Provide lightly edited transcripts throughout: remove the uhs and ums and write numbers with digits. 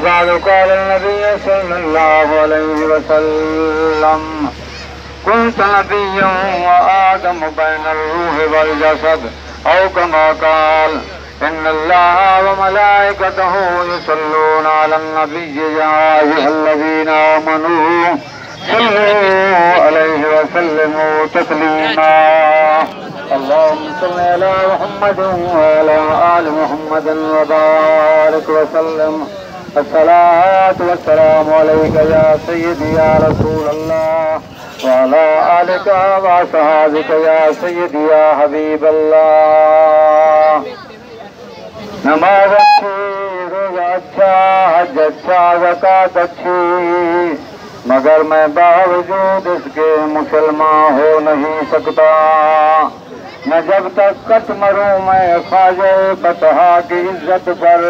بعد قال النبي صلى الله عليه وسلم كنت نبيا وآدم بين الروح والجسد أو كما قال إن الله وملائكته يصلون على النبي يا أيها الذين آمنوا صلوا عليه وسلموا تسليما اللهم صل على محمد وعلى آل محمد وبارك وسلم الصلاة والسلام عليك يا سيدي يا رسول الله وعلى آلك وصحابك يا سيدي يا حبيب الله نماز اچھی روزہ اچھا حج اچھا زکات اچھی مگر میں باوجود اس کے مسلمان ہو نہیں سکتا میں جب تک کٹ مروں میں خواجہ بطحا کی عزت پر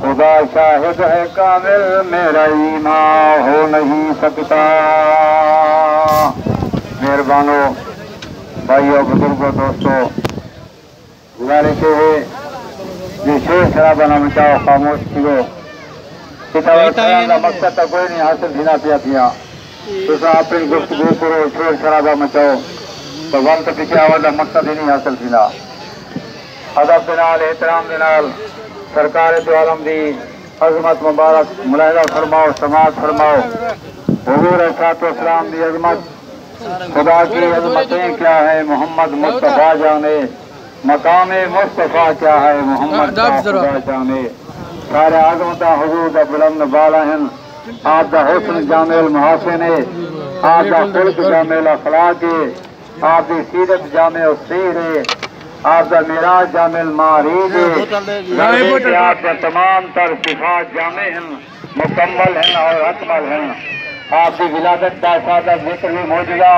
خدا شاہد ہے کامل میرا ایمان ہو نہیں سکتا مہربانوں بھائیوں بزرگوں دوستوں گزارش ہے یہ شور شرابہ نہ مچاؤ خاموش کیو کتاب کا مقصد تو کوئی نہیں حاصل تھینا پیا تو اپنی گفتگو کرو شور شرابہ مچاؤ تو وقت پیچھے آواز مقصد ہی نہیں حاصل تھینا ادب دنال احترام دنال سرکار دو عالم دی عظمت مبارک ملاحظہ فرماؤ سماعت فرماؤ حضور صاحب اسلام دی عظمت خدا کی عظمتیں کیا ہے محمد مصطفیٰ جانے مقام مصطفیٰ کیا ہے محمد خدا جانے سارے عظمتہ حضور دا بلند بالا ہیں آپ دا حسن جامع المحاسن ہے آپ دا خلق جامع الاخلاق ہے آپ دی سیرت جامع السیر ہے آپ دا معراج جامع المعارج ہے آپ دا تمام تر صفات جامع ہیں مکمل ہیں اور اکمل ہیں آپ دی ولادت دا سادہ ذکر بھی معجزہ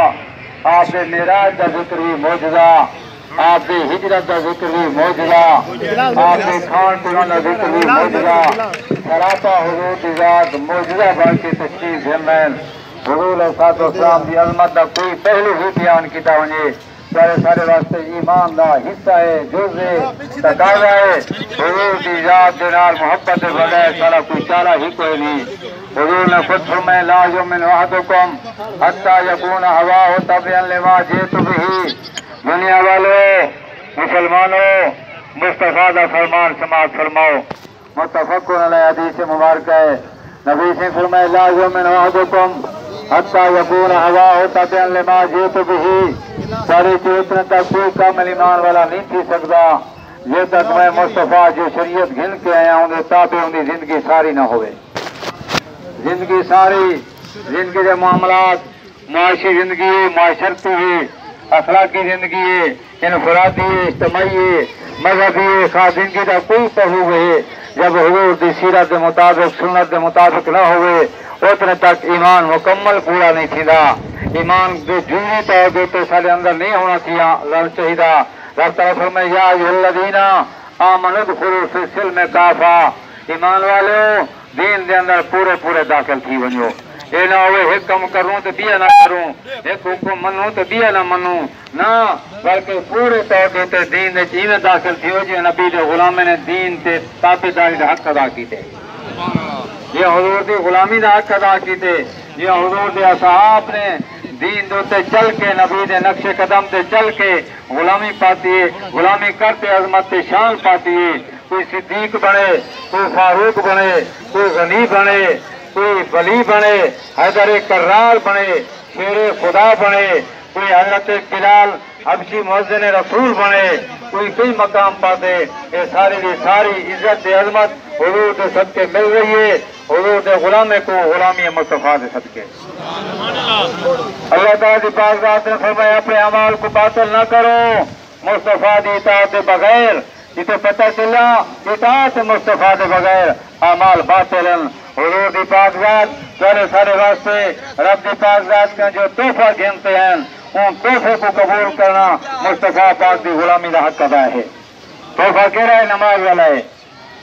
آپ دے معراج دا ذکر بھی معجزہ آپ دی ہجرت دا ذکر بھی معجزہ آپ دی کھان پیان دا ذکر بھی معجزہ سراپا حضور دی ذات معجزہ بن کے تشریف ہمیں حضور صلی اللہ علیہ وسلم دی عظمت دا کوئی پہلو ہی بیان کیتا ونجے سارے واسطے ایمان دا حصہ ہے جز ہے تقاضا ہے حضور دی ذات دے نال محبت دے بغیر سارا کوئی چارہ ہی کوئی نہیں حضور نے خود فرمائے لا یؤمن احدکم حتی یکون ہواہ تبعا لما جئت بہ دنیا والوں مسلمانوں مصطفیٰ دا فرمان سماعت فرماؤ متفق علیہ حدیث مبارک ہے نبی سے فرمائے لا یؤمن احدکم حتی یکون ہواہ تبعا لما جئت بہ سارے چیتن تک کوئی کامل ایمان والا نہیں تھی سکتا یہ تک میں مصطفیٰ جو شریعت گھن کے آیا ہوں تابع ہوں زندگی ساری نہ ہوئے زندگی ساری زندگی کے معاملات معاشی زندگی معاشرتی ہے اخلاقی زندگی ہے انفرادی ہے اجتماعی ہے مذہبی ہے خاص زندگی کا کوئی پہلو ہے جب حضور دی سیرت کے مطابق سنت کے مطابق نہ ہوئے اتنے تک ایمان مکمل پورا نہیں تھیدا ایمان جو جنی طور پہ سارے اندر نہیں ہونا چاہیے رب تعالیٰ فرمائے یا ایھا الذین آمنوا ادخلوا فی السلم کافہ ایمان والوں دین دے اندر پورے داخل تھی ونجو یہ نہ ہوئے ایک کم کروں تو دیا نہ کروں ایک حکم منوں تو دیا نہ منوں نہ بلکہ پورے طور پہ دین دے چیزیں داخل تھی ہو جو نبی دے غلامے نے دین تے تابعداری دا حق ادا کیتے یہ حضور دی غلامی دا حق ادا کیتے یہ حضور دے اصحاب نے دین دوتے چل کے نبی دے نقش قدم تے چل کے غلامی پاتی ہے غلامی کرتے عظمت تے شان پاتی ہے کوئی صدیق بنے کوئی فاروق بنے کوئی غنی بنے کوئی ولی بنے حیدر کرار بنے شیر خدا بنے کوئی حضرت بلال حبشی مؤذن رسول بنے کوئی کئی مقام پاتے یہ ساری عزت عظمت حضور کے صدقے مل رہی ہے حضور دے غلامے کو غلامی مصطفیٰ دے صدقے اللہ تعالیٰ دی پاک ذات نے فرمایا اپنے اعمال کو باطل نہ کرو مصطفیٰ دی اطاعت دے بغیر یہ تو پتہ چلا اطاعت مصطفیٰ دے بغیر اعمال باطل حضور دی پاک ذات سارے واسطے رب دی پاک ذات کا جو تحفہ گھنتے ہیں ان تحفے کو قبول کرنا مصطفیٰ پاک دی غلامی دا حق ادا ہے تحفہ کہہ رہا ہے نماز والا ہے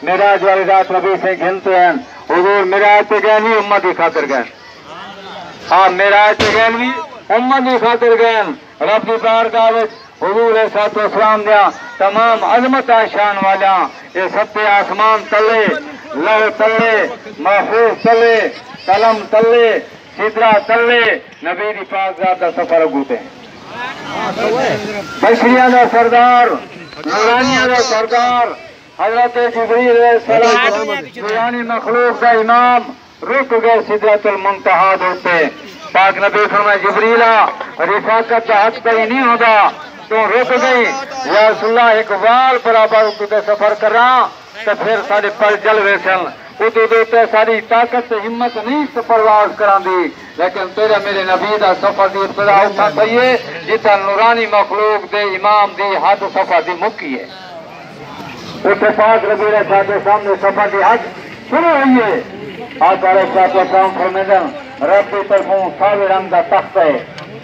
معراج والی رات نبی سے گھنتے ہیں حضور معراج پہ گئے بھی امت کی خاطر گئے ہاں معراج پہ گئے بھی امت کی خاطر گئے رب کی بارگاہ حضور اسلام دیا تمام عظمت شان والا یہ سب آسمان تلے لو تلے محفوظ تلے قلم تلے سدرا تلے نبی دی پاک ذات دا سفر گوتے بشریہ دا سردار نورانیہ دا سردار حضرت جبریل علیہ السلام نورانی مخلوق دا امام رک گئے سدرۃ المنتہا دوتے پاک نبی فرمائے جبریلہ رفاقت دا حق کہیں نہیں ہوتا تو رک گئی یا رسول اللہ ایک وال برابر تے سفر کر رہا تو پھر سارے پر جلوے سن اتو دیتے ساری طاقت ہمت نہیں پرواز کران دی لیکن تیرے میرے نبی دا سفر دی ابتدا اٹھا پئیے جتا نورانی مخلوق دے امام دی حد سفر دی مکی ہے اتفاق نبی علیہ السلام سفر دی حد شروع ہوئی ہے آج علیہ السلام فرمیدن رب کی طرفوں ساوی رنگ دا تخت ہے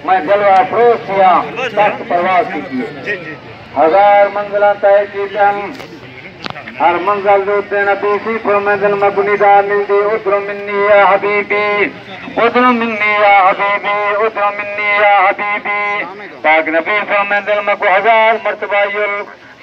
میں جلوہ افروز کیا تخت پرواز کی ہزار منزلہ طے کی ہر منزل دوتے نبی سی فرمیدن مبنیدہ ملدی ادر منی یا حبیبی ادر منی یا حبیبی ادر منی یا حبیبی پاک نبی فرمیدن مکو ہزار مرتبہ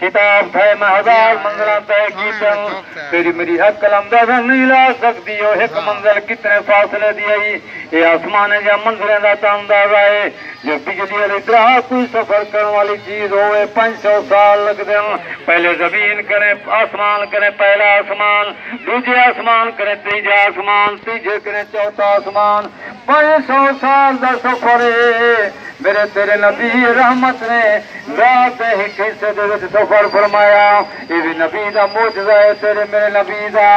خطاب تھے میں ہزار منزلہ طے کیتن تیری میری حق کلم دازن نہیں لا سکتی ہو ایک منزل کتنے فاصلے دیئی یہ آسمان جا منزلیں دا انداز آئے جو بجلی علی طرح کوئی سفر کرنے والی چیز ہوئے 500 سال لگ دیں پہلے زمین کریں آسمان کریں پہلا آسمان دوسرے آسمان کریں تیجا آسمان تیجے کریں چوتھا آسمان 500 سال دا سفر ہے میرے تیرے نبی رحمت نے رات ایک حصے دے سفر فرمایا یہ بھی نبی دا معجزہ ہے تیرے میرے نبی دا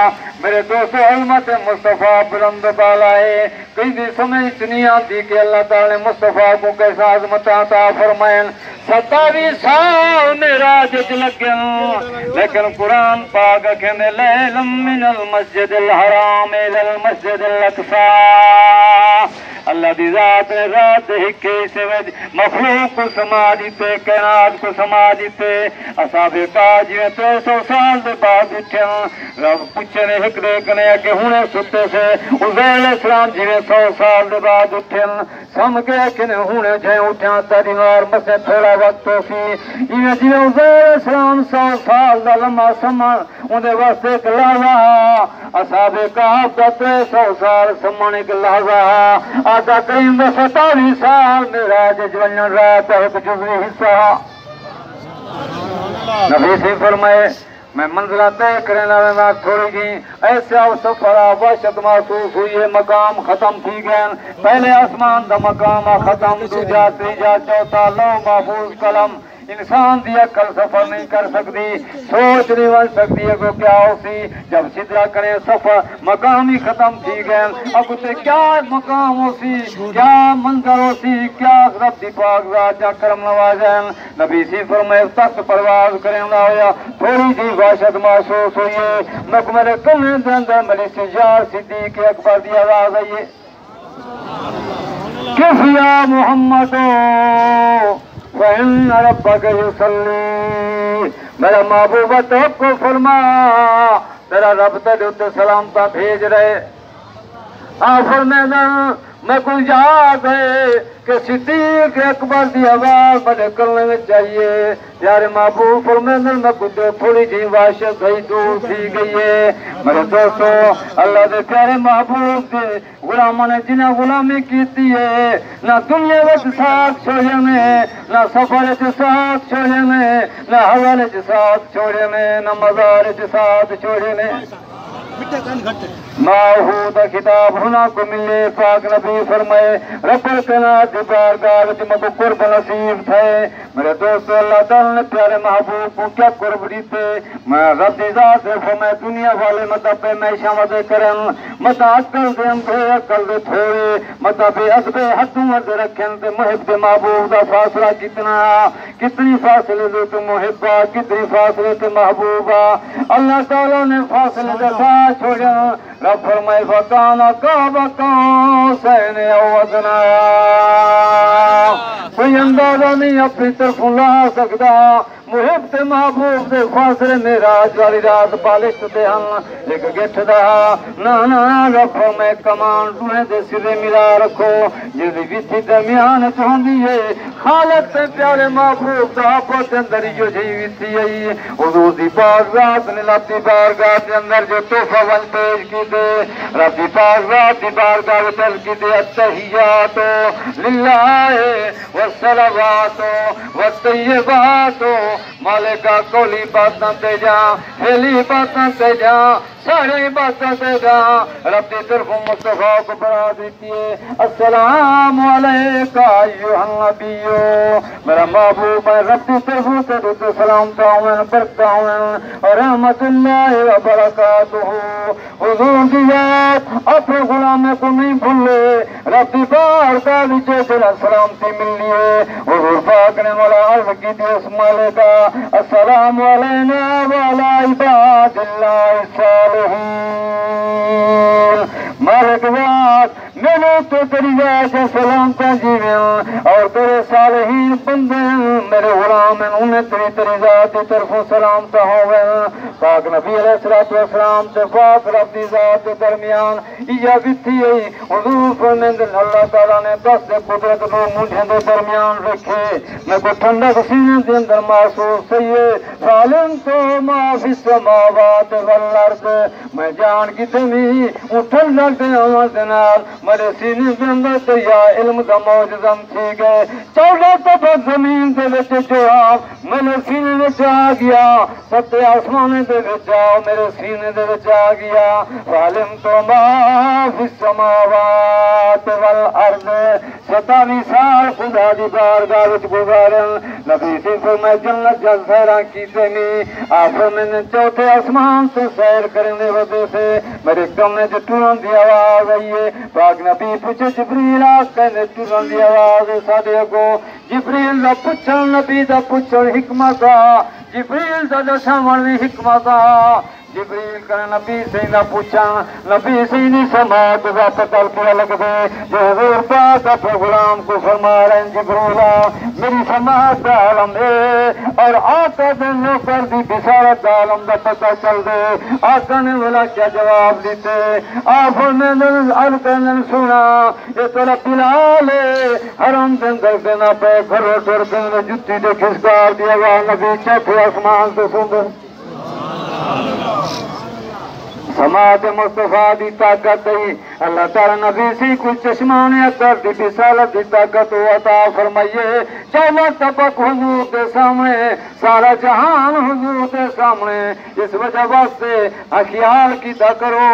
میرے دوست علمت مصطفیٰ بلند بالا ہے کئی بھی سمجھ نہیں آتی کہ اللہ تعالی نے مصطفیٰ کو کیسا عظمت عطا فرمائن 27 سال میرا جج لگن لیکن قرآن پاک کہنے لیلم من المسجد الحرام الى المسجد الاقصى اللہ دی ذات نے رات ہکے سے مخلوق کو سما دیتے کائنات کو سما دیتے اصحاب کاج میں 300 سال دے بعد اٹھن رب پوچھے نے ہک دیکھنے کہ ہونے ستے سے عزیر علیہ السلام جی میں 100 سال دے بعد اٹھن سم کے کہ ہونے جائیں اٹھاں تاری مار مسے تھوڑا وقت ہو سی یہ جی عزیر علیہ السلام 100 سال دا لمحہ سما اندے واسطے ایک لحظہ اصحاب کاج دا 300 سال سمن ایک لحظہ آقا کریم دا 27 سال میرا ججونن رات ایک جزوی حصہ نبی سے فرمائے میں منزلہ طے کرنا میں تھوڑی گی ایسے او سفر وحشت محسوس ہوئی ہے مقام ختم تھی گئے پہلے آسمان دا مقام ختم دوجا تیجا چوتھا لو محفوظ قلم انسان دی عقل سفر نہیں کر سکتی سوچ نہیں بن سکتی ہے کہ کیا ہو سی جب سدرا کرے سفر مقام ہی ختم تھی گئے اب تے کیا مقام ہو سی کیا منظر ہو سی کیا رب دی پاک ذات جا کرم نوازیں نبی سی فرمائے تخت پرواز کریں نہ ہویا تھوڑی سی وحشت محسوس ہوئی ہے مکمل کلنے دے اندر ملی سجار صدیق اکبر دی آواز آئیے کف یا محمدو وَإِنَّ رَبَّكَ يُصَلِّي میرا محبوب تو کو فرما تیرا رب تجھے سلامتا بھیج رہے فرمینا میں کوئی یاد ہے کہ صدیق اکبر دی آواز بڑے کرنے میں چاہیے یار محبوب فرمینا میں کچھ تھوڑی جی وحشت گئی دور تھی گئی ہے میرے دوستو اللہ دے پیارے محبوب دے غلاموں نے جنہیں غلامی کیتی ہے نہ دنیا وچ ساتھ چھوڑے میں نہ سفر وچ ساتھ چھوڑے میں نہ حوالے وچ ساتھ چھوڑے میں نہ مزار وچ ساتھ چھوڑے میں ماہود کتاب ہونا کو ملے پاک نبی فرمائے رب الکائنات دی بارگاہ وچ مکو قرب نصیب تھے میرے دوست اللہ تعالی نے پیارے محبوب کو کیا قرب دیتے میں رب دی ذات سے فرمائے دنیا والے مطلب پہ میں شامت کرن متا عقل دے اندھے عقل دے تھوڑے متا بے عزب حدوں ورد رکھن تے محب دے محبوب دا فاصلہ کتنی فاصلے دے تو محبہ کتنی فاصلے تے محبوبہ اللہ تعالی نے فاصلے دے ساتھ چھوڑا رب فرمائے فکانا قاب قوسین او ادنی کوئی اندازہ نہیں اپنی طرف لا سکتا محب تے محبوب دے فاصلے معراج والی رات بالشت تے ہن ایک گٹھ دا نا رکھو میں کمان دوہیں دے سرے ملا رکھو جدی ویتھی درمیان چوندی ہے خالق تے پیارے محبوب دا آپو تے اندر جو جی ویتھی ہے حضور دی پاک ذات نے لاتی بارگاہ کے اندر جو تحفہ ون پیش کی دے ربی پاک ذات دی بارگاہ میں تل کی دے التحیات للہ والصلوات والطیبات مالکہ کولی باتاں تے جا ہیلی باتاں تے جا ساری باتاں تے جا رب دی طرف مصطفیٰ کو برا دیتی ہے السلام علیکہ ایوہ النبیو میرا محبوب ہے رب دی طرف سے سلام تعاون برکتاون اور رحمت اللہ وبرکاتہ حضور کی یاد اپنے غلامے کو نہیں بھولے رب دی بارگاہ وچ تیرا سلامتی ملنی ہے حضور پاک نے مولا عرض کی تھی اس مالکہ السلام علینا وعلی عباد اللہ الصالحین مالک ذات میں نے تو تیری ذات سے سلامتا جیویں اور تیرے صالحین بندے میرے غلام انہیں تیری ذات کی طرف سلامتا ہوئے پاک نبی علیہ السلام سے پاک رب دی ذات کے درمیان یہ بیتی ہے حضور فرمیند اللہ تعالیٰ نے دس دے قدرت کو مجھے دے درمیان رکھے میں کو ٹھنڈک سینے دے اندر محسوس ہے سالم تو ما فی السماوات والارض میں جان کی تمی ٹھنڈک دے آواز دنال میرے سینے دے اندر تیا علم دا موجزم تھی گئے 14 تبت زمین دے وچ جو آپ میرے سینے وچ آ گیا ستے آسمان دے وچ آؤ میرے سینے دے وچ آ گیا سالم تو ما فی السماوات والارض 27 سال خدا دی بارگاہ وچ گزارن نبی سے فرمائے جنت جل سیراں کیتے نہیں آپ میں نے چوتھے آسمان سے سیر کرنے وجہ سے میرے کمنے جو ٹورن دی آواز آئی ہے پاک نبی پوچھے جبریل آج کہنے ٹورن دی آواز ساڑھے کو جبریل دا پوچھن نبی دا پوچھن حکمت جبریل دا دشمن حکمت جبریل کا نبی سے نہ پوچھا نبی سے نہیں سماعت ذات تلقیہ لگ دے جو حضور پاک اپنے غلام کو فرما رہے ہیں جبریلا میری سماعت عالم ہے اور آقا دن نوکر دی بسارت عالم دا پتہ چل دے آقا نے بولا کیا جواب دیتے آپ نے الکن سنا یہ تو بلال حرم دن در دینا پہ گھر ٹر دن جتی دے کھسکار دیا گا نبی چوتھے آسمان سے سندر سماعت مصطفیٰ دی طاقت دی اللہ تعالیٰ نبی سی کچھ چشمان اکر دی بسالت دی طاقت عطا فرمائیے 14 طبق حضور کے سامنے سارا جہان حضور کے سامنے اس وجہ واسطے خیال کیتا کرو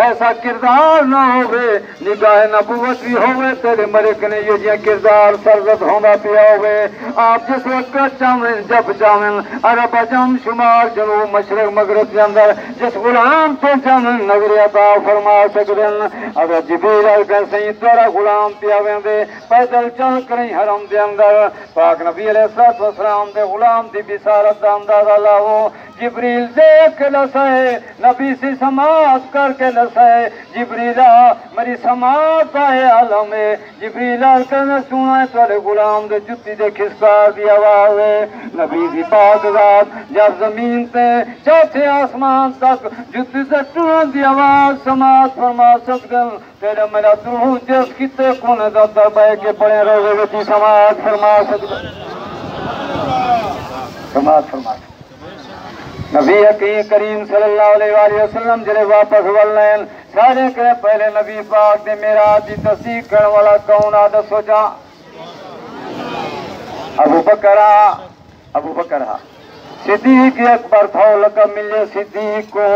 ایسا کردار نہ ہوئے نگاہ نبوت بھی ہوئے تیرے ملک نے یہ جی کردار سرزد ہونا پیا ہوئے آپ جس وقت چاہیں جب چاہیں عرب عجم شمال جنوب مشرق مغرب کے اندر جس غلام تو نظر عطا فرما سکدن اگر جبریل علیہ سید تیرا غلام پیاویں دے پیدل چل کریں حرم دے اندر پاک نبی علیہ السلام دے غلام دی بسارت دا اندازہ لاؤ جبریل دیکھ کے لسائے نبی سے سماعت کر کے لسائے جبریلہ میری سماعت آئے عالم ہے جبریلہ کہنے سنائے تیرے غلام دے جتی دے کھسکار دی آواز ہے نبی دی پاک ذات جب زمین تے چوتھے آسمان تک جتی سے ٹون دی آواز سماعت فرما سکدن تیرے میرا دلہو جس کتے کونے دا دربائے کے پڑے روزے ویتی سماعت فرما سکدن سماعت فرما سکدن نبی حقیق کریم صلی اللہ علیہ وآلہ وسلم جلے واپس واللین سارے کرے پہلے نبی پاک دے میراج دی تصدیق کرنے والا کون آدھا سوچا ابو بکر صدیق اکبر تھا لکہ ملے صدیق کو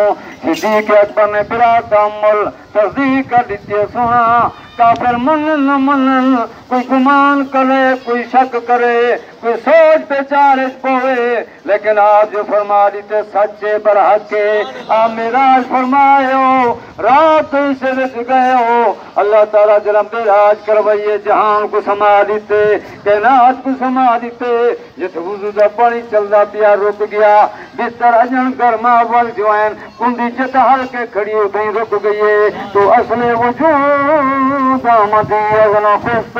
صدیق اکبر نے برا تعمل تصدیق کر دیتے سنا کافر منن نہ منن کوئی گمان کرے کوئی شک کرے کوئی سوچ پہ چارج پوے لیکن آج جو فرما دیتے سچے برحق کے آپ معراج فرمائے ہو رات اسے وچ گئے ہو اللہ تعالیٰ جلم معراج کروائیے جہان کو سما دیتے کائنات کو سما دیتے جت وضو پانی چلدا پیا رک گیا بستر اجن گرما ول جوائن کندی چت ہل کے کھڑی ہو گئی رک گئی تو اصل وجود دامدی اغنا خست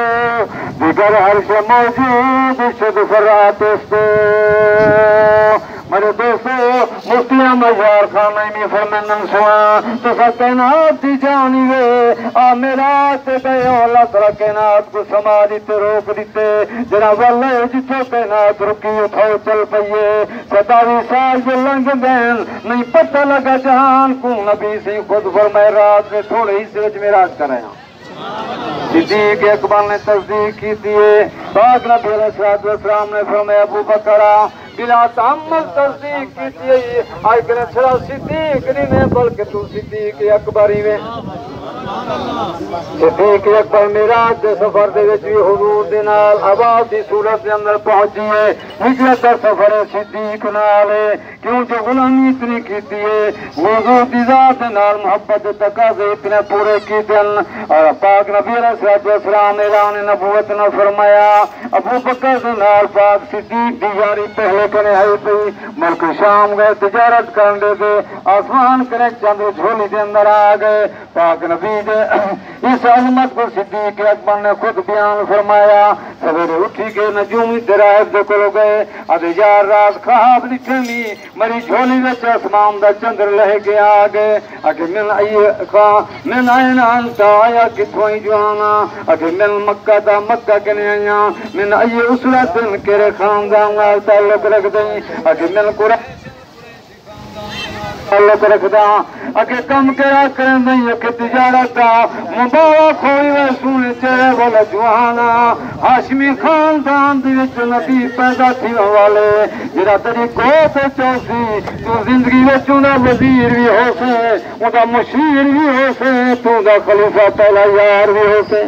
دیگر عرش موجود شد فراتست میرے دوستو مفتی احمد یار خان نعیمی فرمائن سوا تو سب کائنات دی جانی وے آمیرات گئے اللہ تعالیٰ کائنات کو سما دیتے روک دیتے جناب اللہ جتو کائنات رکی اٹھاؤ چل پئیے 27 سال جو لنگ دین نہیں پتہ لگا جہان کو نبی سے خود فرمائے رات میں تھوڑے ہی سوچ میراج کر رہے ہیں صدیق اکبر نے تصدیق کی دیئے پاک نبی علیہ السلام نے فرمایا ابو بکر بلا تعمل تصدیق کی دیئے آئی کرنے چھڑا صدیق نہیں بلکہ تو صدیق اکبر ہی میں صدیق اکبر میراج دے سفر دے وچ بھی حضور دے نال آواز دی صورت دے اندر پہنچیے ہجرت دا سفر صدیق نال کیوں جو غلامی اتنی کیتی ہے حضور دی ذات نال محبت تقاضے اتنے پورے کیتے اور پاک نبی علیہ السلام اعلان نبوت نے فرمایا ابو بکر دے نال پاک صدیق دی یاری پہلے کنے آئی پئی ملک شام گئے تجارت کرنے دے آسمان کرے چند جھولی دے اندر آ گئے پاک نبی اس عظمت کو صدیق اکبر نے خود بیان فرمایا سویرے اٹھی کے نجومی درائب دے کلو گئے ادھے یار راز خواب لکھے می مری جھولی وچ اسمان دا چندر لہ کے آ گئے اگے من آئین انتا آیا کتھوں ہی جوانا اگے من مکہ دا مکہ کنے آیا من آئی اسرتن کرے خاندان نال تعلق رکھ دیں اگے من قرآن تعلق رکھ دیں اگے کم کرا کرن دیں اگے تجارت دا مبارک ہوئی وے سونے چہرے والا جوانا ہاشمی خاندان دی وچ نبی پیدا تھی والے جڑا تیری کوت چوسی تو زندگی وچ دا وزیر بھی ہو سے اوندا مشیر بھی ہو سے تو دا خلیفہ پہلا یار بھی ہو سے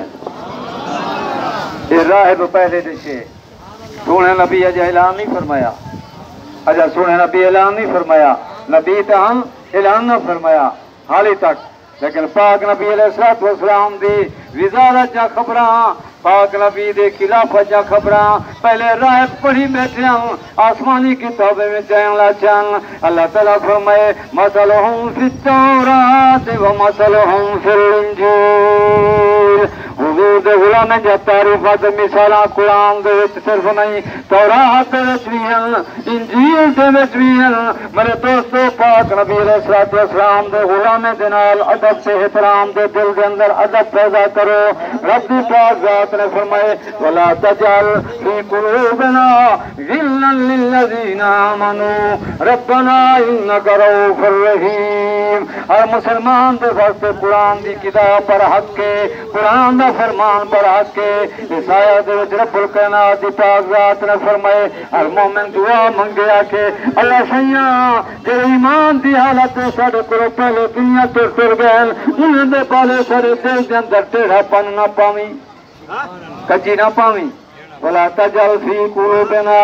یہ راہب پہلے دشے سونے نبی اجا اعلان نہیں فرمایا اجا سونے نبی اعلان نہیں فرمایا نبی تاں اعلان نہ فرمایا حالی تک لیکن پاک نبی علیہ السلام دی وزارت جا خبراں پاک نبی دے خلافت جا خبراں پہلے راہب پڑھی بیٹھے ہوں آسمانی کتابیں میں جائیں لا چان اللہ تعالیٰ فرمائے مثلہم فی التورات و مثلہم فی الانجیل حضور دے غلامیں جا تعریفات مثالاں قرآن دے وچ صرف نہیں تورات دے وچ بھی ہیں انجیل دے وچ بھی ہیں میرے دوستو پاک نبی علیہ السلام دے غلامیں دے نال ادب سے احترام دے دل دے اندر ادب پیدا کرو رب دی پاک ذات نے فرمائے ولا تجعل فی قلوبنا غلا للذین آمنوا ربنا انک رؤوف رحیم ہر مسلمان دے واسطے قرآن دی کتاب پر حق کے قرآن دا فرمان پر حق کے اس آیت وچ رب الکائنات دی پاک ذات نے فرمائے ہر مومن دعا منگیا کہ اللہ سیاں تیرے ایمان دی حالت ساڈے کولوں پہلے دنیا تر گئے انہاں دے پالے سارے دل دے اندر ٹیڑھا پن نہ پاویں کچی نہ پاویں ولا تجعل فی قلوبنا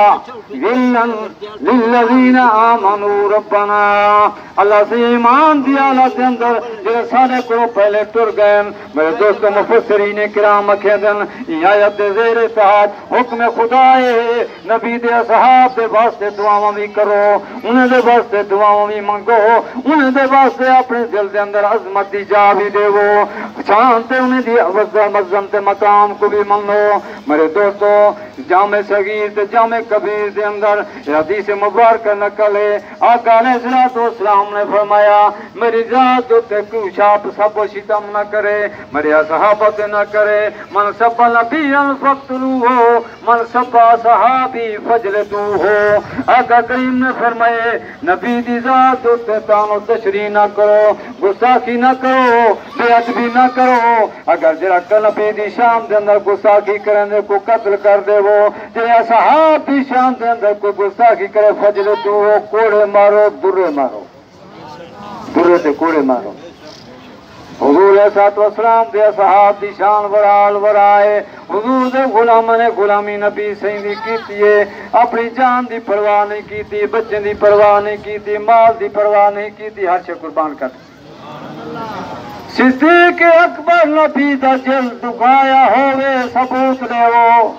غلا للذین آمنوا ربنا اللہ سے ایمان دی حالت اندر جڑے سارے کو پہلے ٹر گئے میرے دوست مفسرین کرام کہندن یہ آیت دے زیر تحت حکم خدا ہے نبی دے اصحاب دے واسطے دعاواں بھی کرو انہاں دے واسطے دعاواں بھی منگو انہاں دے واسطے اپنے دل دے اندر عظمت دی جا بھی دیو شان تے انہاں دی عظمت تے مقام کو بھی منو میرے دوستو جامع صغیر تے جامع کبیر دے اندر حدیث مبارک نقل ہے آقا علیہ السلام نے فرمایا میری ذات تے کوئی چھاپ سب ستم نہ کرے میرے صحابت نہ کرے من سب نبی فقتلوہ من سب صحابی فجلدوہ آقا کریم نے فرمائے نبی دی ذات تے تانو تشریح نہ کرو گستاخی نہ کرو بے ادبی نہ کرو اگر جرا نبی دی شان دے اندر گستاخی کرنے کو قتل کر دے وہ جرا صحاب دی شان دے اندر کو گستاخی کرے فجلدوہ کوڑے مارو درے مارو درے تے کوڑے مارو حضور علیہ السلام دے صحاب دی شان ورال ورائے حضور دے غلامہ نے غلامی نبی سیندی کیتی ہے اپنی جان دی پرواہ نہیں کیتی بچے دی پرواہ نہیں کیتی مال دی پرواہ نہیں کیتی ہر شے قربان کر صدیق اکبر نبی دا جل دکھایا ہوئے ثبوت دے وہ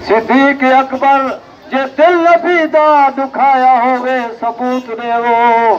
صدیق اکبر جے دل نبی دا دکھایا ہوئے ثبوت دے وہ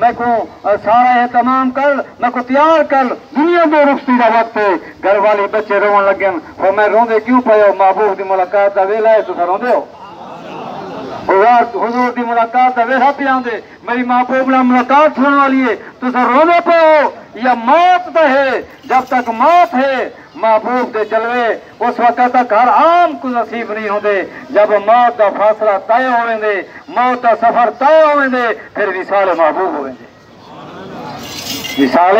میں کو سارا اہتمام کر، میں کو تیار کر، دنیا دو رخصتی کا وقت ہے۔ گھر والی بچے رون لگے، میں روندے کیوں پے ہو؟ محبوب دی ملاقات کا ویلا ہے، تسا روندے ہو؟ حضور دی ملاقات کا ویلا پہ آندے، میری محبوب نال ملاقات ہونے والی ہے، تسا روندے پے ہو؟ یا موت دا ہے؟ جب تک موت ہے محبوب دے جلوے اس وقت تک ہر عام کو نصیب نہیں ہوندے۔ جب موت دا فاصلہ طے ہوئیں دے، موت دا سفر طے ہوئیں دے، پھر وصال محبوب ہوئیں دے، وصال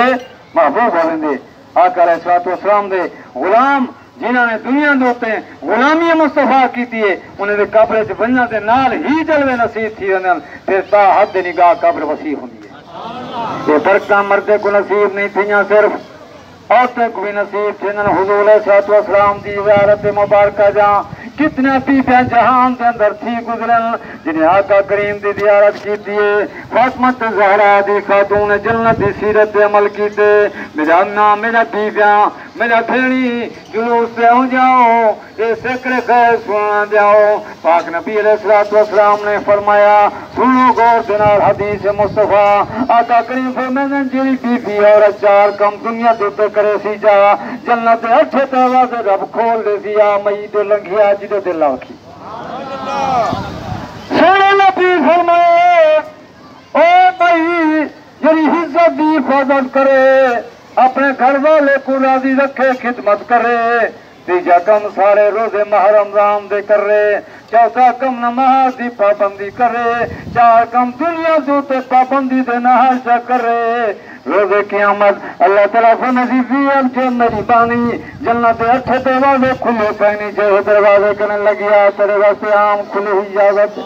محبوب ہوئیں دے۔ آقا علیہ الصلوۃ والسلام دے غلام جنہوں نے دنیا دوتے غلامی مصطفیٰ کی تھی، انہیں دے قبر چ بننا دے نال ہی جلوے نصیب تھی ویندن، پھر تا حد نگاہ قبر وسیع ہوندی ہے۔ یہ برکتاں مردے کو نصیب نہیں تھیاں، صرف عورتیں کو بھی نصیب تھے۔ حضور علیہ الصلوۃ والسلام دی زیارت مبارکہ جہاں کتنے پیپیاں جہان کے اندر تھی گزرن، جنہیں آقا کریم دی زیارت کی تھی۔ فاطمہ زہرا دی خاتون جنت دی سیرت عمل کیتے، میرا نام میرا پیپیاں میرا بھیڑی جلوس سے ہو جاؤ، یہ سکر خیر سنا جاؤ۔ پاک نبی علیہ الصلوۃ والسلام نے فرمایا، سنو غور دنال حدیث مصطفیٰ، آقا کریم فرمائے جی بی اور چار کم دنیا تو کرے سی جا، جنت دے 8 دروازے رب کھول دے سی، آ مئی دے لنگھیا جدو دل آکھی۔ سونے نبی فرمائے او مئی جری عزت دی حفاظت کرے، اپنے گھر والے کو راضی رکھے، خدمت کرے۔ تیجا کم سارے روزے ماہ رمضان دے کر رہے، چوتھا کم نماز دی پابندی کرے، چار کم دنیا دوتے پابندی دے نہار چا کر رہے۔ روزے قیامت اللہ تعالیٰ فرمائی اب جو میری بانی جنت دے 8 دروازے کھلے پہنی، جو دروازے کرنے لگیا تیرے واسطے عام کھلے ہی اجازت۔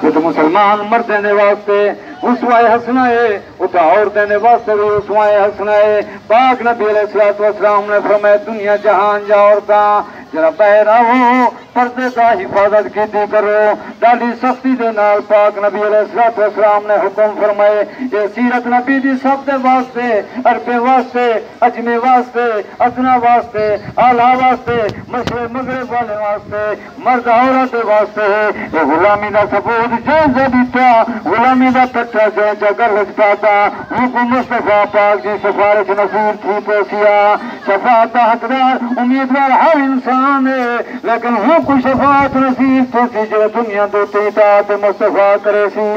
یہ تو مسلمان مردیں دے واسطے اسوائے حسنہ ہے، اتا عورتیں دے واسطے بھی اسوائے حسنہ ہے۔ پاک نبی علیہ الصلوۃ والسلام نے فرمایا دنیا جہان جا عورتاں جرا بہر آؤ، پردے کا حفاظت کیتی کرو، ڈالی سختی دے نال۔ پاک نبی علیہ الصلوۃ والسلام نے حکم فرمائے، یہ سیرت نبی دی سب دے واسطے، عربے واسطے، اجمے واسطے، ادنا واسطے، اعلیٰ واسطے، مشرق مغرب والے واسطے، مرد عورت واسطے ہے۔ یہ غلامی دا ثبوت جیسے بھی تھا، غلامی دا تٹھا جیسا گل پاتا، حکم مصطفیٰ پاک جی سفارش نصیب تھی پوسیا۔ شفاعت حقدار امیدوار ہر انسان ہے، لیکن حکم شفاعت نصیب تو سی جو دنیا دوتے اطاعت مصطفیٰ کرے سی۔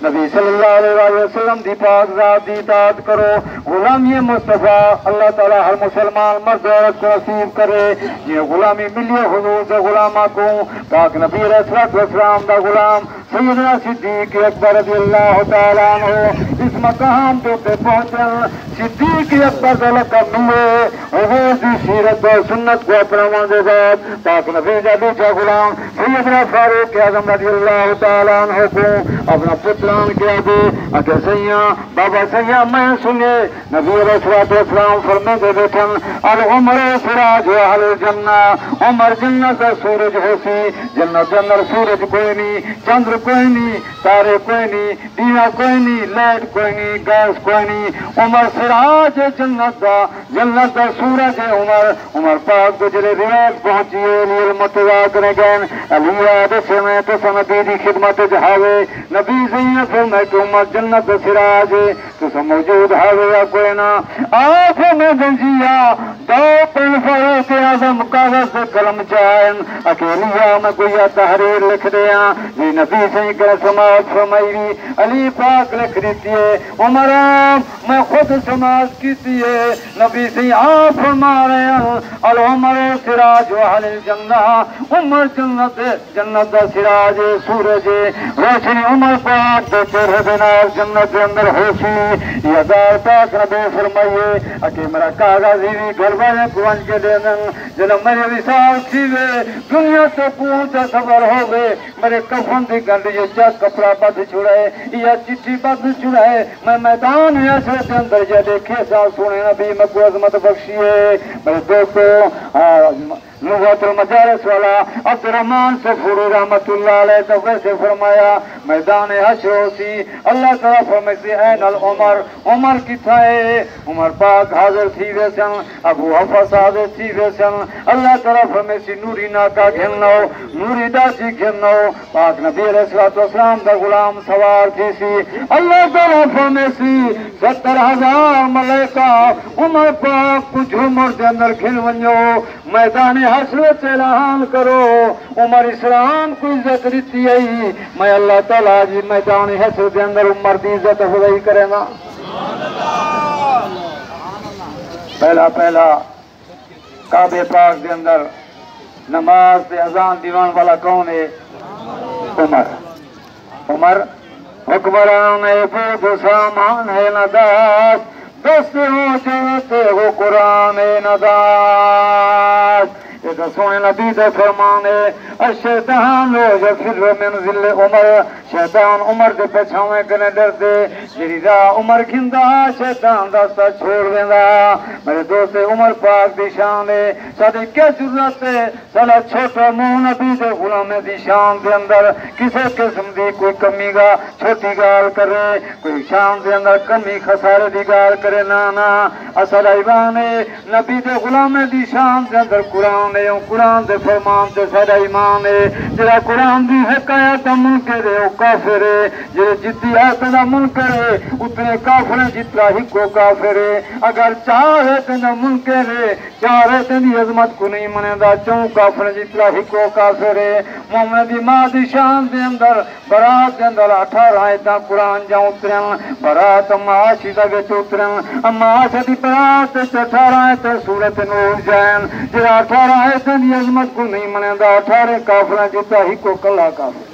نبی صلی اللہ علیہ وسلم دی پاک ذات دی اطاعت کرو، غلامی مصطفیٰ اللہ تعالیٰ ہر مسلمان مرد عورت کو نصیب کرے۔ یہ غلامی ملی حضور سے غلامہ کو، پاک نبی علیہ الصلوۃ والسلام دا غلام سیدنا صدیق اکبر رضی اللہ تعالیٰ عنہ اس مقام پہ پہنچن، صدیق اکبر کا لقب ملے، حضور دی سیرت و سنت کو اپناون دے بعد پاک نبی دا دوسرا غلام سیدنا فاروق اعظم رضی اللہ تعالیٰ عنہ کو اپنا پتران کیا دے اگر سیاں بابا سیاں میں سنے نبی علیہ الصلوۃ والسلام فرمے دے بیٹھن العمر سراج اہل الجنہ، عمر جنت کا سورج ہو سی، جنت کے اندر سورج کوئی نہیں، چندر کوئی نہیں، تارے کوئی نہیں، دینا کوئی نہیں، لائٹ کوئی نہیں، گیس کوئی نہیں، عمر سراج جنت دا، جنت دا سورج ہے عمر۔ عمر پاک کو جلے روایت پہنچی ہے علی المتوا کرے گئے علی آدھے میں تو نبی دی خدمت جہاوے، نبی زینا فرمائے کہ عمر جنت دا سراج ہے تو موجود ہاوے یا کوئی نہ آنکھ میں گنجیا دو پن فاروق اعظم کاغذ سے قلم چاہن اکیلیا میں گویا تحریر لکھ دیا یہ نبی سے کر سماعت فرمائی علی پاک لکھ دیتی ہے عمر میں خود سماعت کیتی ہے نبی سے آپ فرما رہے ہیں العمر سراج اہل الجنہ، عمر جنت دا سراج سورج روشنی عمر پاک دے چہرے بنار جنت کے اندر ہوشی یہ دار پاک نبی فرمائیے اکی میرا کاغذ ہی گھر والے پہنچ کے دے دیں جنہوں میرے وصال تھیوے دنیا تو پہنچا صبر ہو گئے میرے کفن دی گنڈ یہ چاک کپڑا بدھ چھڑائے یا چٹھی بدھ چھڑائے میں میدان عشرت کے اندر یہ دیکھے سا سونے نبی میں کو عظمت بخشیے میرے دوستو نوۃ المجالس والا عبد الرحمان صفوری رحمت اللہ علیہ تو سے فرمایا میدان حشر سی اللہ تعالیٰ فرمائے این العمر عمر کتھا ہے عمر پاک حاضر تھی ویسن ابو حفص حاضر تھی ویسن اللہ تعالیٰ فرمائے نوری ناکا گھنو نوری داسی گھنو پاک نبی علیہ السلام دا غلام سوار تھی سی اللہ تعالیٰ فرمائے 70,000 ملائکہ عمر پاک کچھ عمر دے اندر کھل ونجو میدان حشر سے اعلان کرو عمر اسلام کو عزت دیتی ہے میں اللہ تعالیٰ جی میدان حشر دے اندر عمر دی عزت افضائی کرے نا پہلا کعبے پاک دے اندر نماز دے اذان دیوان والا کون ہے عمر حکمران ہے بود سامان ہے نداس دست ہو جاتے ہو قرآن نداس ایک سونے نبی دے فرمانے الشیطان لو یفر من ذل عمر شیطان عمر دے پچھاویں کنے ڈر دے جری راہ عمر گھندا شیطان راستہ چھوڑ دیندا میرے دوست عمر پاک دی شان ہے ساڈی کیا ضرورت ہے ساڈا چھوٹا منہ نبی دے غلام دی شان دے اندر کسے قسم دی کوئی کمی گا چھوٹی گال کرے کوئی شان دے اندر کمی خسارے دی گال کرے نا اصل ایمان نبی دے غلام دی شان دے اندر قرآن قرآن دے فرمان دے سارا ایمان ہے جڑا قرآن دی حکایت منکر ہے وہ کافر ہے جڑے جدی آیت دا منکر ہے اتنے کافر ہیں جتنا ہی کو کافر ہے اگر چاہے تے منکر ہے چاہے تے عظمت کو نہیں منے دا چوں کافر جتنا ہی کو کافر ہے مومن دی ماں دی شان دے اندر برات دے اندر 18 آیتاں قرآن جا اترن برات معاشی دا وچ اترن معاشی دی برات 18 آیتاں سورۃ نور جائن جڑا 18 آیتاں دی عظمت کو نہیں منے دا 18 کافر جتا ہی کو کلا کافر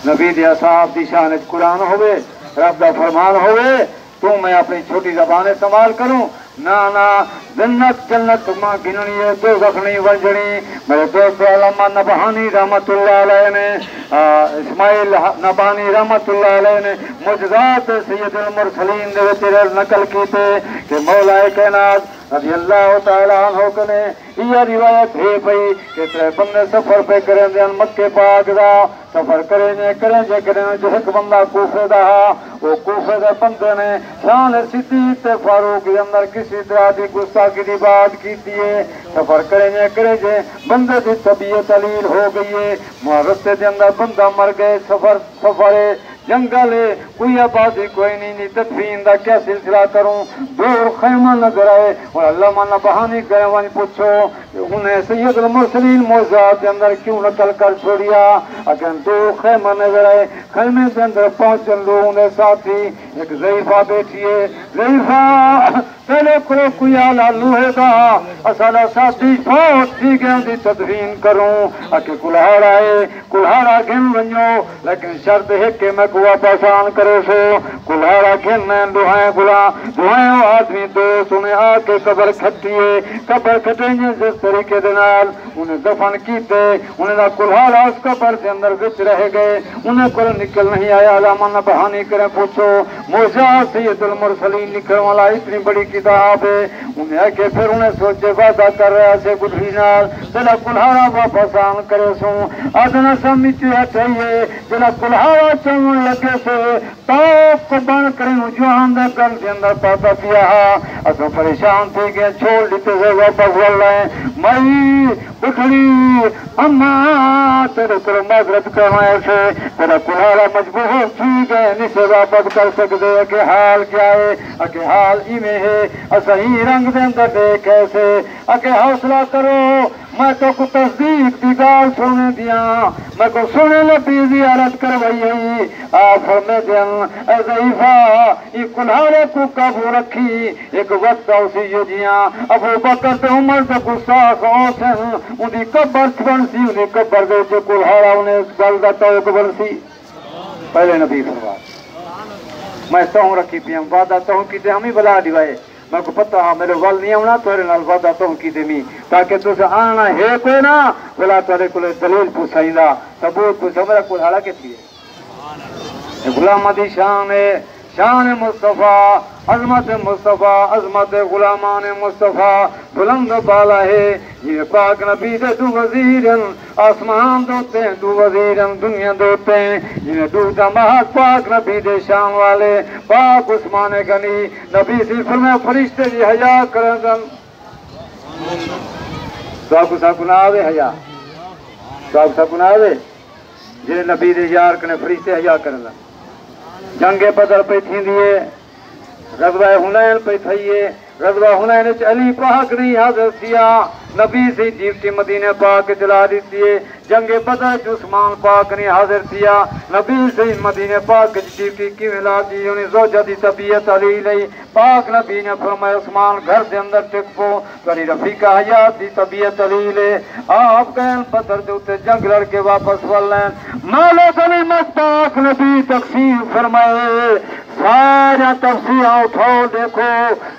نبی دی اصحاب دی شان وچ قرآن ہوئے رب دا فرمان ہوئے تو میں اپنی چھوٹی زبان استعمال کروں نا جنت ماں گننی ہے دوزخ نہیں ونجنی میرے دوست علامہ نبہانی رحمت اللہ علیہ نے اسماعیل نبہانی رحمت اللہ علیہ نے معجزات سید المرسلین دے وچ نقل کیتے کہ مولا کائنات رضی اللہ تعالیٰ عنہ کنے یہ روایت ہے بھئی کہ ترے بندے سفر پہ کریں دے مکے پاک دا سفر کریں جو ایک بندہ کوفے دا وہ کوفے دے بندے نے شان صدیق تے فاروق کے اندر کسی طرح دی گستاخی دی بات کیتی ہے سفر کریں بندے دی طبیعت علیل ہو گئی ہے رستے دے اندر بندہ مر گئے سفر جنگل ہے کوئی آبادی کوئی نہیں تدفین دا کیا سلسلہ کروں دور خیمہ نظر آئے اور علامہ نبہانی کرے وہاں پوچھو انہیں سید المرسلین موضوعات کے اندر کیوں نقل کر چھوڑیا اگر دور خیمہ نظر آئے خیمے کے اندر پہنچن لوگوں نے ساتھی ایک ضعیفہ بیٹھی ہے ضعیفہ پہلے کرو کوئی آلہ لوہے دا اصلا ساتھی فوت تھی گئے دی تدفین کروں اکے کلہارا گھن ونجو لیکن شرط ہے کہ میں کو پہچان کرے سو کلہارا گھن میں دعائیں آدمی دوست انہیں آ کے قبر کھٹیے قبر کھٹیں گے جس طریقے دنال انہیں دفن کیتے انہیں دا کلہارا اس قبر کے اندر وچ رہ گئے انہیں کو نکل نہیں آیا علامہ نبہانی کریں پوچھو معجزات سید المرسلین نکل والا اتنی بڑی کتاب ہے انہیں آ کے پھر انہیں سوچے وعدہ کر رہا سے گدری نال جلا کلہارا واپس آن کرے سوں آدھنا سمیتی ہٹائیے جلا کلہارا چون لگے سے تاپ کو بن کریں جوان دے کر کے اندر پاتا پیا اصلا پریشان تھے کہ چھوڑ لیتے سے واپس واللہ مائی بکھڑی اماں تیرے کرو معذرت کرنے سے تیرا کلہارا مجبور تھی گئے نہیں سے واپس کر سکتے کہ حال کیا ہے کہ حال ہی میں ہے صحیح رنگ دے اندر دیکھ ایسے اکے حوصلہ کرو میں تو کو تصدیق دی گال سونے دیا میں کو سونے لبی زیارت کروائی ہے آپ فرمے دیں اے ضعیفہ یہ کلہارے کو قابو رکھی ایک وقت اسی جو جیاں ابو بکر تے عمر تے گستاخ اوسن انہی قبر بنسی انہی قبر دے جو کلہارا انہیں اس گل دا توق بنسی پہلے نبی فرما میں تہوں رکھی پیم وعدہ تہوں کی تے ہمیں بلا دیوائے میں کو پتہ ہاں میرے وال نہیں ہونا تورے نال وعدہ تہوں کی تے می تاکہ تو سے آنا ہے کوئی نا بلا تورے کو دلیل پوچھائیں دا ثبوت پوچھا میرا کلہارا کتنی ہے غلام دی شان ہے شان مصطفیٰ، عظمت مصطفیٰ، عظمت غلامان مصطفیٰ بلند بالا ہے یہ پاک نبی دے دو وزیرن آسمان دوتے ہیں دو وزیرن دنیا دوتے ہیں یہ دو جماعت پاک نبی دے شان والے پاک عثمان غنی نبی سے فرمایا فرشتے جی حیا کرن ساکو ساکو نہ آوے حیا ساکو ساکو نہ آوے جی نبی دے یار کنے فرشتے حیا کرن جنگ بدر پہ تھی دیئے غزوہ حنین پہ تھئیے غزوہ حنین علی پاک نہیں حاضر کیا نبی سے جیوٹی مدینہ پاک جلا دیتی ہے جنگ بدر عثمان پاک نے حاضر کیا نبی سے مدینہ پاک جیوٹی کی ملا دی انہیں زوجہ دی طبیعت علی لئی پاک نبی نے فرمایا عثمان گھر دے اندر ٹکپو کری رفیقہ حیات دی طبیعت علی لے آپ گئن بدر دوتے جنگ لڑ کے واپس واللین مالے غنیمت پاک نبی تقسیم فرمائے سارا تفسیر اٹھاؤ دیکھو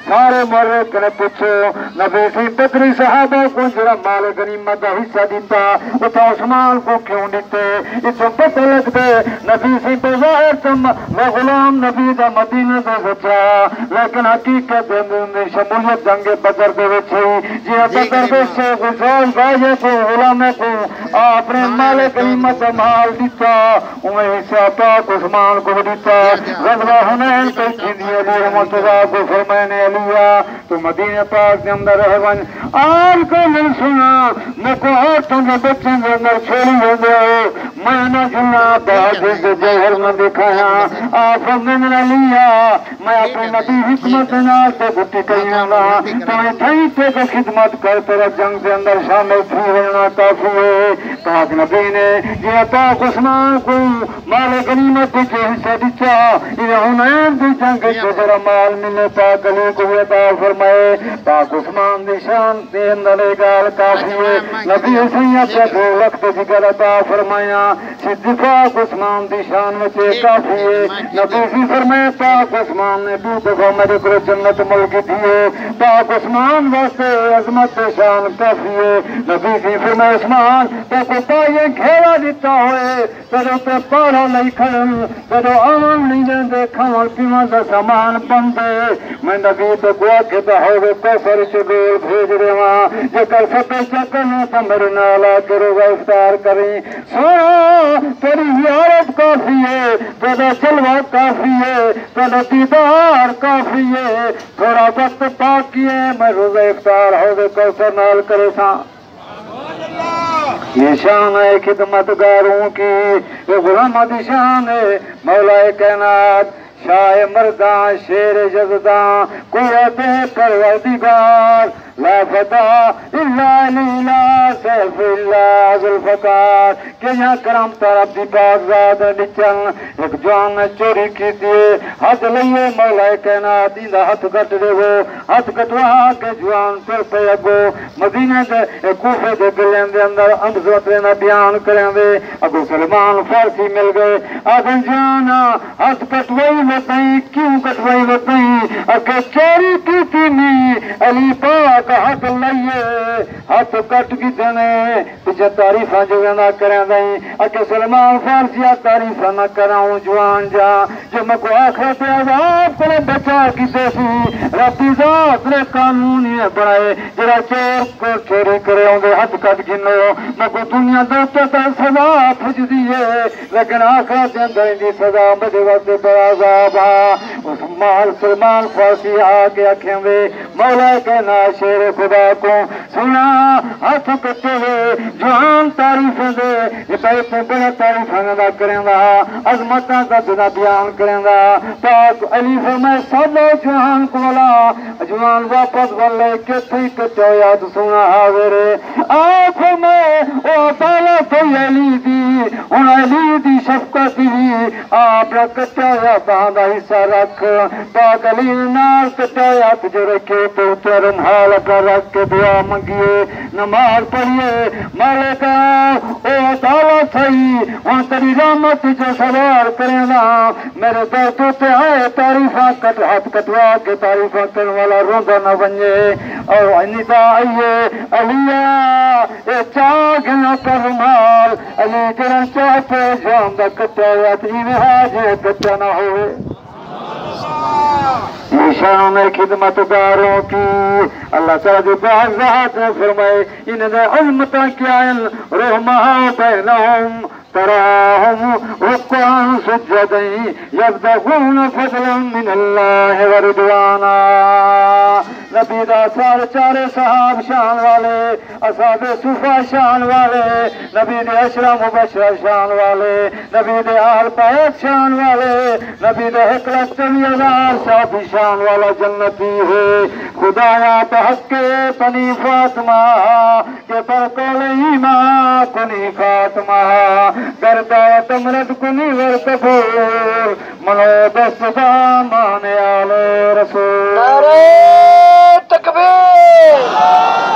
سارے مرد کنے پوچھو نبی سے بدری صحابہ کو جرا مال غنیمت حصہ دیتا اتھا عثمان کو کیوں دیتے اتھا پتہ لگ دے نبی سے بظاہر تم میں غلام نبی دا مدینہ دا بچا لیکن حقیقت میں شمولیت جنگ بدر دے وچھے جی بدر دے سے غزال باجے کو غلامے کو اپنے مال غنیمت مال دیتا انہیں حصہ پاک عثمان کو دیتا غزوہ حنین پہ چیزی علی رحمت اللہ کو فرمائنے علیہ تو مدینہ پاک کے اندر رہ بن آج کو میں سنا میں کو عورتوں کے بچے کے اندر چھوڑی ہو گیا میں نہ جنا بہادر سے جوہر نہ دکھایا آپ من علیہ میں اپنے نبی حکمت نال سے گھٹی کہیاں گا تمہیں تھئی تے کو خدمت کر تیرا جنگ کے اندر شامل تھی ہونا کافی ہے پاک نبی نے یہ پاک عثمان کو مال غنیمت کے حصہ دیتا یہ حنین دی جنگ کو ذرا مال ملے پاک علی کو عطا فرمائے پاک عثمان دی شان دے اندر گال کافی ہے نبی حسیت سے دو وقت جگر عطا فرمایا صدیق پاک عثمان دی شان میں سے کافی ہے نبی سے فرمائے پاک عثمان نے دو دفعہ میرے کو جنت ملک دیے پاک عثمان واسطے عظمت شان کافی ہے نبی سے فرمائے عثمان تو کو پائے گھیرا دیتا ہوئے تیرے پہ پارا نہیں کھڑن تیرے آن نہیں دیں دے کھان پیمان دا سامان بندے میں نبی تو گوا کے بہوے کوفر چگول بھیج رہے وہاں جو کر سکے چکنے تو میرے نالا کرو گا افطار کریں سونا تیری زیارت کافی ہے تیرا چلوہ کافی ہے تیرا دیدار کافی ہے تھوڑا وقت باقی ہے میں روزہ افطار ہوگے کوفر نال کرے ساں یہ شان ہے خدمتگاروں کی یہ غلامت شان ہے مولا کائنات شاہ مردان شیر جزدان قوت پروردگار لا فتح الا لیلا سیف اللہ ذوالفقار کہ یہاں کرم طرف دی باغزاد نچن ایک جوان نے چوری کی دیئے ہاتھ لئیے مولا کائنات اندہ ہاتھ کٹ دے وہ ہاتھ کٹوا کے جوان پر پہ اگو مدینہ دے کوفے دے گلین دے اندر امزوت لینا بیان کریں دے اگو سلمان فارسی مل گئے آدھن جانا ہاتھ کٹوائی بتائیں کیوں کٹوائی بتائیں اگر چوری کی تھی نہیں علی پاک ہاتھ لئیے ہاتھ کٹ کی دینے پیچھے تعریفہ جو نہ کریں دیں اگر سلمان فارسی تعریفہ نہ کراؤں جوان جا جو میں کو آخرت عذاب کرے بچا کی دیسی ربی ذات نے قانونی بڑھائے جرا چور کو چوری کرے ہوں گے ہاتھ کٹ گنو میں کو دنیا دوستوں کا سزا پھج دیئے لیکن آخرت اندر دی سزا مجھے وقت بڑا عذاب اس مال سلمان فارسی آگے اکھیں دے مولا کے ناشر خدا کو سنا ہاتھ کٹے ہوئے جوان تعریفیں دے یہ بیت بڑا تعریفیں نہ کریں گا عظمتہ کا دنا بیان کریں گا پاک علی فرمائے سب جوان کو بلا جوان واپس بلے کہ تھی کچھو یاد سنا حاضر آپ فرمائے او بالا تو علی دی ان علی دی شفقت دی آپ نے کچھو یاد دا حصہ رکھ پاک علی نال کچھو یاد جو رکھے تو ترم حال کر رکھ کے دعا منگیے نماز پڑھیے مالکہ او تعالیٰ تھئی ان تری رحمت جو سوار کریں گا میرے درد تے آئے تعریفہ کٹ ہاتھ کٹوا کے تعریفہ کرنے والا روندہ نہ بنجے اور انیتا آئیے علیہ اے چاگ نہ پر مال علی جرن چاہ پہ جاندہ کٹا یا تیوی حاجے کٹا نہ ہوئے شانوں میں خدمتگاروں کی اللہ تعالیٰ جو بعض نے فرمائے انہیں عظمتاں کیا رحماء بینہم تراہم رکعاً سجدا یبتغون فضلا من اللہ ورضوانا نبی دا سارے چارے صحاب شان والے اصحاب صفا شان والے نبی دے عشرہ مبشرہ شان والے نبی دے آل پاک شان والے نبی دے 1,40,000 صحابی شان والا جنتی ہے خدایا بحق بنی فاطمہ کے پر قول ایمان کنی فاطمہ گردات امرد کنی ورکفور منو دست دامان آل رسول نعرہ تکبیر